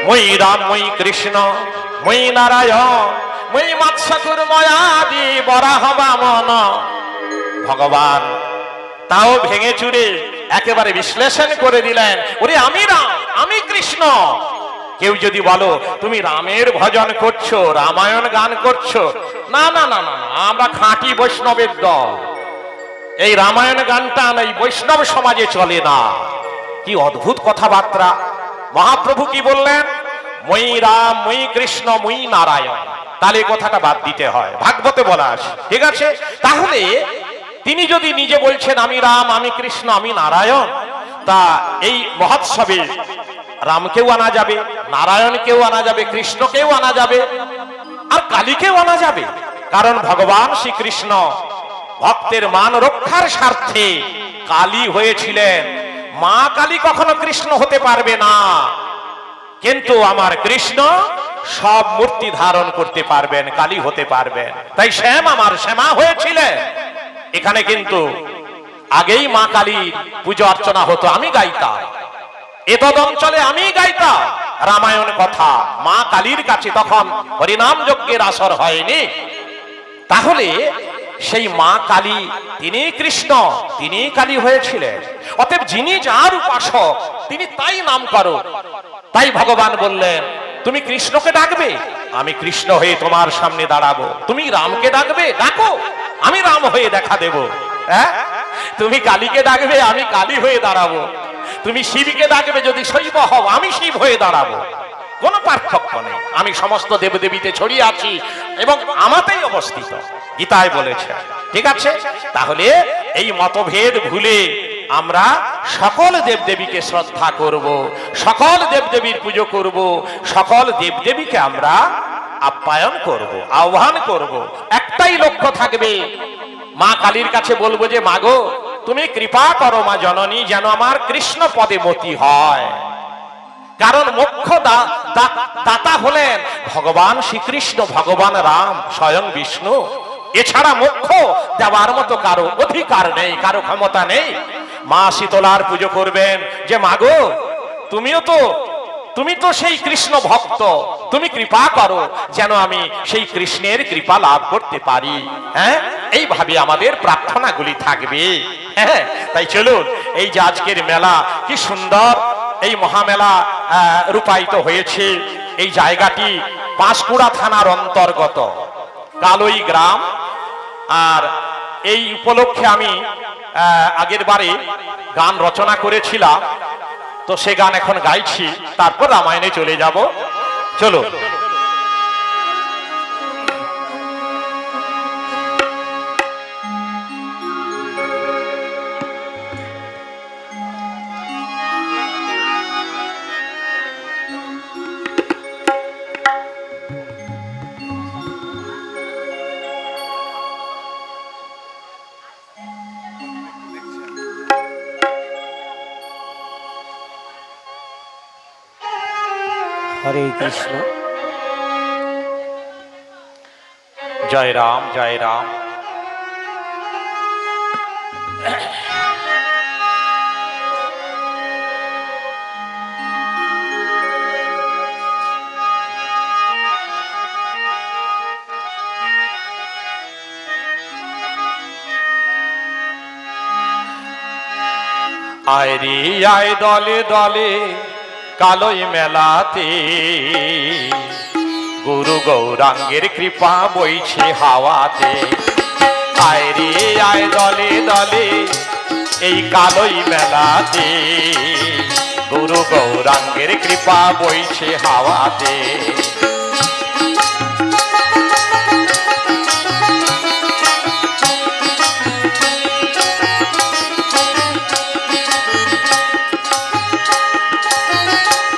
মই রাম মই কৃষ্ণ মই নারায়ণ মই মৎস্যকুর ময়াদি বরাহ বামন। ভগবান তাও ভেঙে চুরে একেবারে বিশ্লেষণ করে দিলেন, ওরে আমি রাম আমি কৃষ্ণ। কেউ যদি বলো তুমি রামের ভজন করছো, রামায়ণ গান করছো, না না না না, আমরা খাঁটি বৈষ্ণবের দল। এই রামায়ণ গানটা এই বৈষ্ণব সমাজে চলে না। কি অদ্ভুত কথাবার্তা! মহাপ্রভু কি বললেন? মই রাম মই কৃষ্ণ মই নারায়ণ। তাহলে এই কথাটা বাদ দিতে হয়, ভাগবতে বলা আছে, ঠিক আছে? তাহলে তিনি যদি নিজে বলছেন আমি রাম আমি কৃষ্ণ আমি নারায়ণ, তা এই মহোৎসবে রামকেও আনা যাবে, নারায়ণকেও আনা যাবে, কৃষ্ণকেও আনা যাবে, আর কালীকেও আনা যাবে। কারণ ভগবান শ্রীকৃষ্ণ ভক্তের মান রক্ষার স্বার্থে কালী হয়েছিলেন। মা কালী কখনো কৃষ্ণ হতে পারবে না, কিন্তু আমার কৃষ্ণ সব মূর্তি ধারণ করতে পারবেন, কালী হতে পারবেন। তাই শ্যাম আমার শ্যামা হয়েছিলেন। এখানে কিন্তু আগেই মা কালীর পুজো অর্চনা হতো, আমি গাইতাম, এতদ অঞ্চলে আমি গাইতাম রামায়ণ কথা মা কালীর কাছে। তখন হরিনাম যজ্ঞের আসর হয়নি। তাহলে সেই মা কালী তিনি কৃষ্ণ, তিনি কালী হয়েছিলেন। অতএব যিনি যার উপাসক তিনি তাই নাম করো। তাই ভগবান বললেন তুমি কৃষ্ণকে ডাকবে, আমি কৃষ্ণ হয়ে তোমার সামনে দাঁড়াবো। তুমি রামকে ডাকবে, ডাকো, আমি রাম হয়ে দেখা দেব। হ্যাঁ, তুমি কালীকে ডাকবে, আমি কালী হয়ে দাঁড়াবো। তুমি শিবকে ডাকবে, যদি শৈব হও আমি শিব হয়ে দাঁড়াবো। কোনো পার্থক্য নেই, আমি সমস্ত দেবদেবীতে ছড়িয়ে আছি এবং আমাতেই অবস্থিত, গীতায় বলেছে, ঠিক আছে? তাহলে এই মতভেদ ভুলে আমরা সকল দেবদেবীকে শ্রদ্ধা করব, সকল দেবদেবীর পুজো করব, সকল দেবদেবীকে আমরা আপ্যায়ন করব, আহ্বান করব। একটাই লক্ষ্য থাকবে, মা কালীর কাছে বলবো যে মাগো তুমি কৃপা করো মা জননী, যেন আমার কৃষ্ণ পদে মতি হয়। কারণ মোক্ষ দাতা হলেন ভগবান শ্রীকৃষ্ণ, ভগবান রাম, স্বয়ং বিষ্ণু। এছাড়া মোক্ষ দেওয়ার মতো কারো অধিকার নেই, কারো ক্ষমতা নেই। মা শীতলার পুজো করবেন যে মাগো তুমি তো সেই কৃষ্ণ ভক্ত, তুমি কৃপা করো যেন আমি সেই কৃষ্ণের কৃপা লাভ করতে পারি। হ্যাঁ, এইভাবে আমাদের প্রার্থনাগুলি থাকবে। হ্যাঁ, তাই চলুন এই যে আজকের মেলা কি সুন্দর, এই মহামেলা রূপায়িত হয়েছে। এই জায়গাটি পাঁশকুড়া থানার অন্তর্গত কালই গ্রাম। আর এই উপলক্ষে আমি আগের বারে গান রচনা করেছিলাম, তো সে গান এখন গাইছি, তারপর রামায়ণে চলে যাব। চলো। হরে কৃষ্ণ। জয় রাম জয় রাম। আয় রে আয় দলে দলে কালই মেলাতে, গুরু গৌরাঙ্গের কৃপা বইছে হাওয়াতে। আয় রে আয় দলে দলে এই কালই মেলাতে, গুরু গৌরাঙ্গের কৃপা বইছে হাওয়াতে।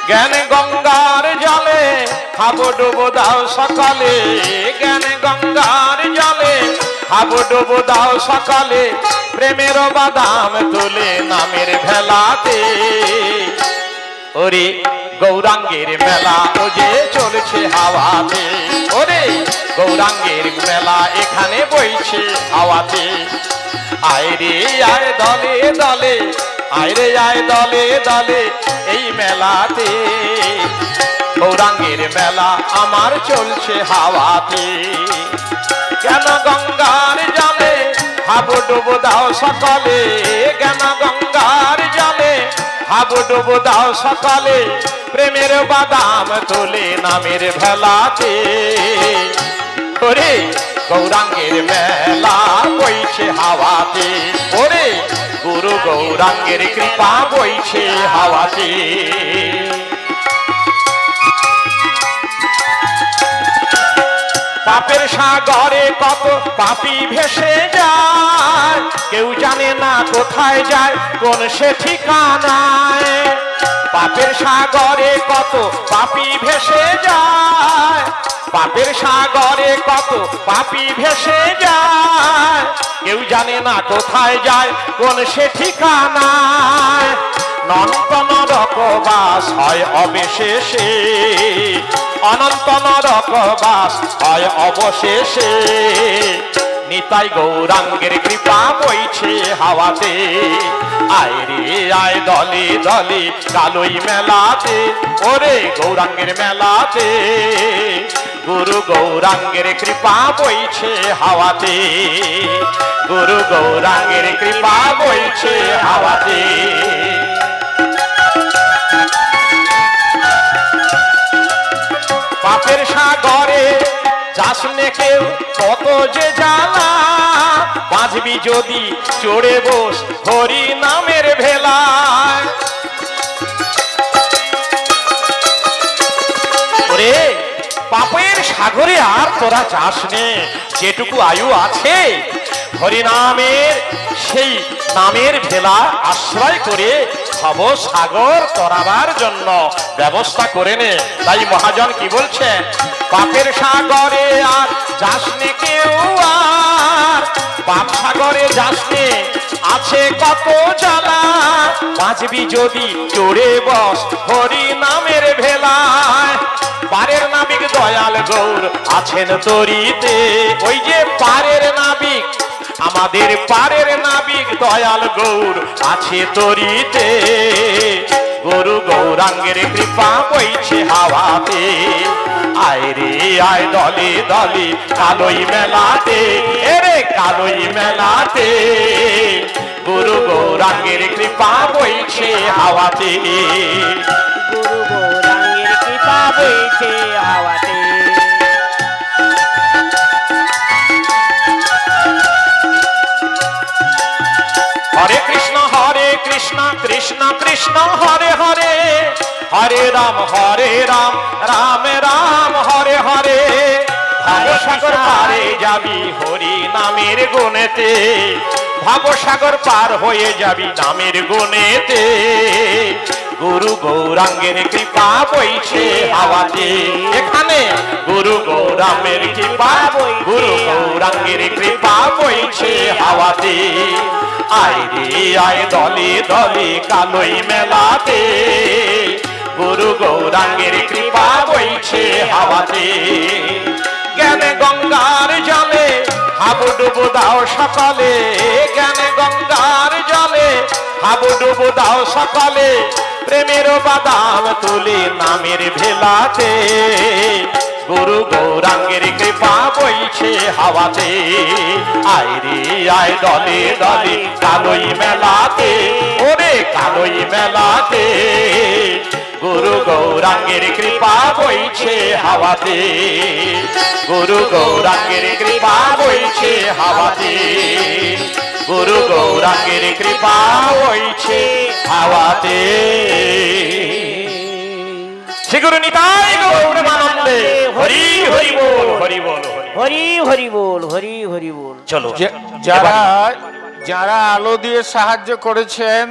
জ্ঞান গঙ্গার জলে হাবো ডুবো দাও সকালে, জ্ঞান গঙ্গার জলে হাবো ডুবো দাও সকালে। প্রেমের বাদাম তুলে নামের ভেলাতে, ওরে গৌরাঙ্গের মেলা ও যে চলছে হাওয়াতে। ওরে গৌরাঙ্গের মেলা এখানে বইছে হাওয়াতে। আয় রে আয় দলে দলে, আয় রে আয় দলে দলে এই মেলাতে, গৌরাঙ্গের মেলা আমার চলছে হাওয়াতে। কেন গঙ্গার জলে হাবুডুবু দাও সকালে, কেন গঙ্গার জলে হাবুডুবু দাও সকালে, প্রেমের বাদাম তোলে নামের ভেলাতে। ওরে গৌরাঙ্গের মেলা বইছে হাওয়াতে, ওরে গুরু গৌরাঙ্গের কৃপা বইছে হাওয়াতে। পাপের সাগরে কত পাপী ভেসে যায়, কেউ জানে না কোথায় যায় কোন সে ঠিকানায়। পাপের সাগরে কত পাপী ভেসে যায়, পাপের সাগরে কত পাপী ভেসে যায়, কেউ জানে না কোথায় যায় কোন সে ঠিকানায়। অনন্ত নরকবাস হয় অবশেষে, অনন্ত নরকবাস হয় অবশেষে, নিতাই গৌরাঙ্গের কৃপা বইছে হাওয়াতে। আয় রে আয় দলে দলে কালই মেলাতে, ওরে গৌরাঙ্গের মেলাতে, গুরু গৌরাঙ্গের কৃপা বইছে হাওয়াতে, গুরু গৌরাঙ্গের কৃপা বইছে হাওয়াতে। পাপের সাগরে যাস নে কেউ কত যে জ্বালা, বাঁচবি যদি চড়ে বস হরি নামের ভেলায়। ওরে পাপের সাগরে আর তোরা যাস নে, যেটুকু আয়ু আছে হরি নামের সেই নামের ভেলা আশ্রয় করে ভব সাগর তরাবার জন্য ব্যবস্থা করে নে। তাই মহাজন কি বলছেন, পাপের সাগরে আর যাস নে কেউ আর, পাপ সাগরে যাস নে আছে কত জ্বালা, বাঁচবি যদি চড়ে বস হরি নামের ভেলায়। পারের নাবিক দয়াল গৌর আছেন তরিতে, ওই যে পারের নাবিক আমাদের পারের নাবিক দয়াল গৌর আছে তরিতে, গুরু গৌরাঙ্গের কৃপা বইছে হাওয়াতে। আয় রে আয় দলে দলে কালই মেলাতে, এরে কালই মেলাতে, গুরু গৌরাঙ্গের কৃপা বইছে হাওয়াতে, গুরু গৌরাঙ্গের কৃপা বইছে হাওয়াতে। হরে কৃষ্ণ কৃষ্ণ কৃষ্ণ হরে হরে, হরে রাম রাম রাম হরে হরে। ভবসাগর পারে যাবি হরি নামের গুণেতে, ভবসাগর পার হয়ে যাবি নামের গুণেতে, গুরু গৌরাঙ্গের কৃপা বইছে হাওয়াতে। এখানে গুরু গৌরাঙ্গের কৃপা, গুরু গৌরাঙ্গের কৃপা বইছে হাওয়াতে। আয় রে আয় দলে দলে কালই মেলাতে, গুরু গৌরাঙ্গের কৃপা বইছে হাওয়াতে। জ্ঞানে গঙ্গার জলে হাবুডুবু দাও সকালে, জ্ঞানে গঙ্গার জলে হাবুডুবু দাও সকালে, প্রেমের বাদাম তুলে নামের ভেলাতে, গুরু গৌরাঙ্গের কৃপা বইছে হাওয়াতে। আয় রে আয় দলে দলে কালই মেলাতে, ওরে কালই মেলাতে, গুরু গৌরাঙ্গের কৃপা বইছে হাওয়াতে, গুরু গৌরাঙ্গের কৃপা বইছে হাওয়াতে, গুরু গৌরাঙ্গের কৃপা বইছে হাওয়াতে। শ্রী গুরু নিতাই গৌর প্রেমানন্দে হরি হরি বল, হরি বল, হরি হরি বল, হরি হরি বল। চলো যারা যারা আলো দিয়ে সাহায্য করেছেন